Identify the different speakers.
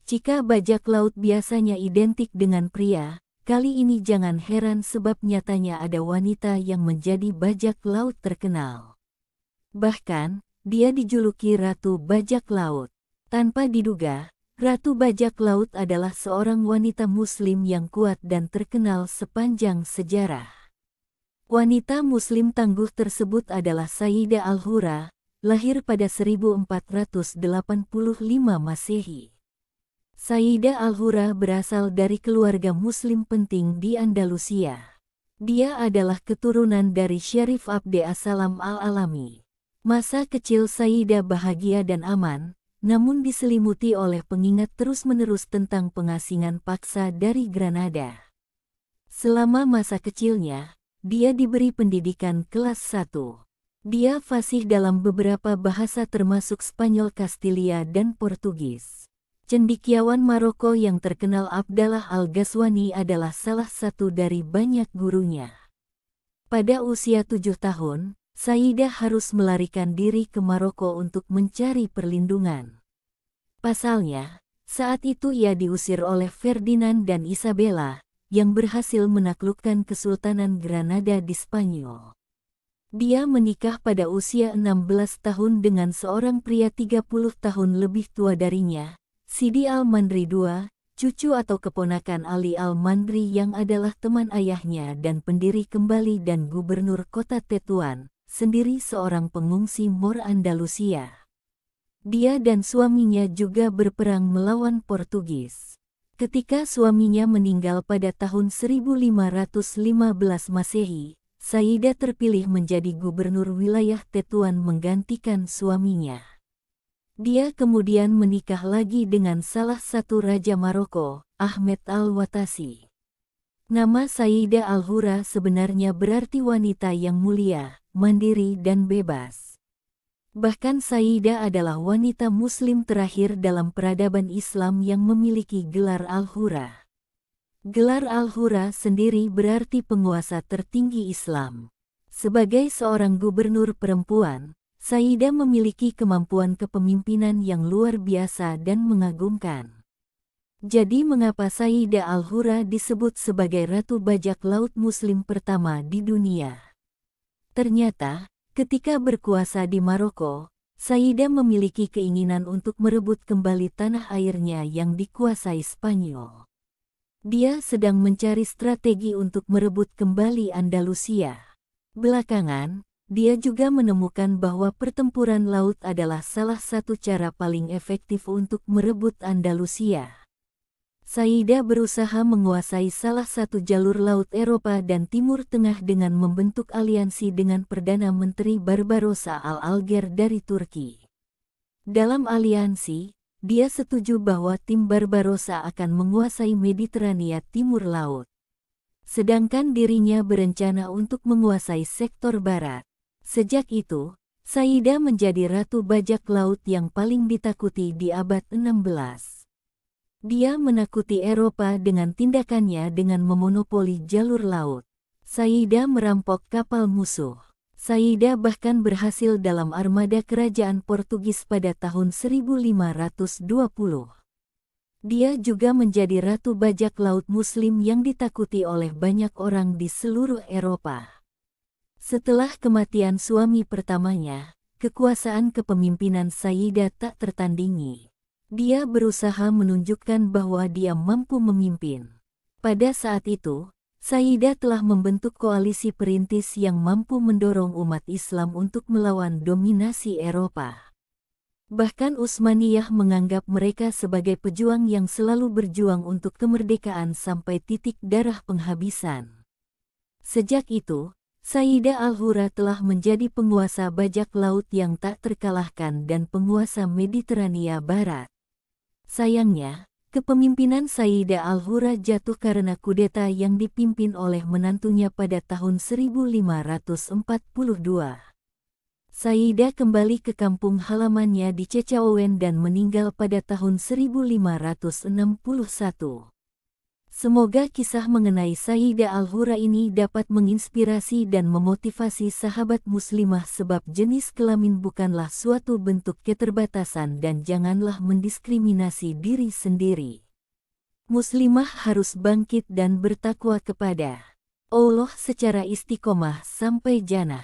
Speaker 1: Jika bajak laut biasanya identik dengan pria, kali ini jangan heran sebab nyatanya ada wanita yang menjadi bajak laut terkenal. Bahkan, dia dijuluki Ratu Bajak Laut. Tanpa diduga, Ratu Bajak Laut adalah seorang wanita Muslim yang kuat dan terkenal sepanjang sejarah. Wanita Muslim tangguh tersebut adalah Sayyidah Al-Hura, lahir pada 1485 Masehi. Sayyidah Al-Hura berasal dari keluarga Muslim penting di Andalusia. Dia adalah keturunan dari Syarif Abde As-Salam Al-Alami. Masa kecil Sayyidah bahagia dan aman, namun diselimuti oleh pengingat terus-menerus tentang pengasingan paksa dari Granada. Selama masa kecilnya, dia diberi pendidikan kelas 1. Dia fasih dalam beberapa bahasa termasuk Spanyol, Kastilia, dan Portugis. Cendekiawan Maroko yang terkenal Abdallah Al-Ghazwani adalah salah satu dari banyak gurunya. Pada usia 7 tahun, Sayyidah harus melarikan diri ke Maroko untuk mencari perlindungan. Pasalnya, saat itu ia diusir oleh Ferdinand dan Isabella, yang berhasil menaklukkan Kesultanan Granada di Spanyol. Dia menikah pada usia 16 tahun dengan seorang pria 30 tahun lebih tua darinya, Sidi Al-Mandri II, cucu atau keponakan Ali Al-Mandri yang adalah teman ayahnya dan pendiri kembali dan gubernur kota Tetuan, sendiri seorang pengungsi Mor Andalusia. Dia dan suaminya juga berperang melawan Portugis. Ketika suaminya meninggal pada tahun 1515 Masehi, Sayyidah terpilih menjadi gubernur wilayah Tetuan menggantikan suaminya. Dia kemudian menikah lagi dengan salah satu raja Maroko, Ahmed Al-Watasi. Nama Sayyidah Al-Hura sebenarnya berarti wanita yang mulia, mandiri dan bebas. Bahkan Sayyidah adalah wanita Muslim terakhir dalam peradaban Islam yang memiliki gelar Al-Hura. Gelar Al-Hura sendiri berarti penguasa tertinggi Islam. Sebagai seorang gubernur perempuan, Sayyidah memiliki kemampuan kepemimpinan yang luar biasa dan mengagumkan. Jadi mengapa Sayyidah Al-Hura disebut sebagai Ratu Bajak Laut Muslim pertama di dunia? Ternyata, ketika berkuasa di Maroko, Sayyidah memiliki keinginan untuk merebut kembali tanah airnya yang dikuasai Spanyol. Dia sedang mencari strategi untuk merebut kembali Andalusia. Belakangan, dia juga menemukan bahwa pertempuran laut adalah salah satu cara paling efektif untuk merebut Andalusia. Sayyidah berusaha menguasai salah satu jalur laut Eropa dan Timur Tengah dengan membentuk aliansi dengan Perdana Menteri Barbarossa Al-Alger dari Turki. Dalam aliansi, dia setuju bahwa tim Barbarossa akan menguasai Mediterania Timur Laut. Sedangkan dirinya berencana untuk menguasai sektor barat. Sejak itu, Sayyidah menjadi Ratu Bajak Laut yang paling ditakuti di abad 16. Dia menakuti Eropa dengan tindakannya dengan memonopoli jalur laut. Sayyidah merampok kapal musuh. Sayyidah bahkan berhasil dalam armada kerajaan Portugis pada tahun 1520. Dia juga menjadi Ratu Bajak Laut Muslim yang ditakuti oleh banyak orang di seluruh Eropa. Setelah kematian suami pertamanya, kekuasaan kepemimpinan Sayyidah tak tertandingi. Dia berusaha menunjukkan bahwa dia mampu memimpin. Pada saat itu, Sayyidah telah membentuk koalisi perintis yang mampu mendorong umat Islam untuk melawan dominasi Eropa. Bahkan Utsmaniyah menganggap mereka sebagai pejuang yang selalu berjuang untuk kemerdekaan sampai titik darah penghabisan. Sejak itu, Sayyidah Al-Hura telah menjadi penguasa bajak laut yang tak terkalahkan dan penguasa Mediterania Barat. Sayangnya, kepemimpinan Sayyidah Al-Hura jatuh karena kudeta yang dipimpin oleh menantunya pada tahun 1542. Sayyidah kembali ke kampung halamannya di Cecaowen dan meninggal pada tahun 1561. Semoga kisah mengenai Sayyidah Al-Hura ini dapat menginspirasi dan memotivasi sahabat muslimah sebab jenis kelamin bukanlah suatu bentuk keterbatasan dan janganlah mendiskriminasi diri sendiri. Muslimah harus bangkit dan bertakwa kepada Allah secara istiqomah sampai jannah.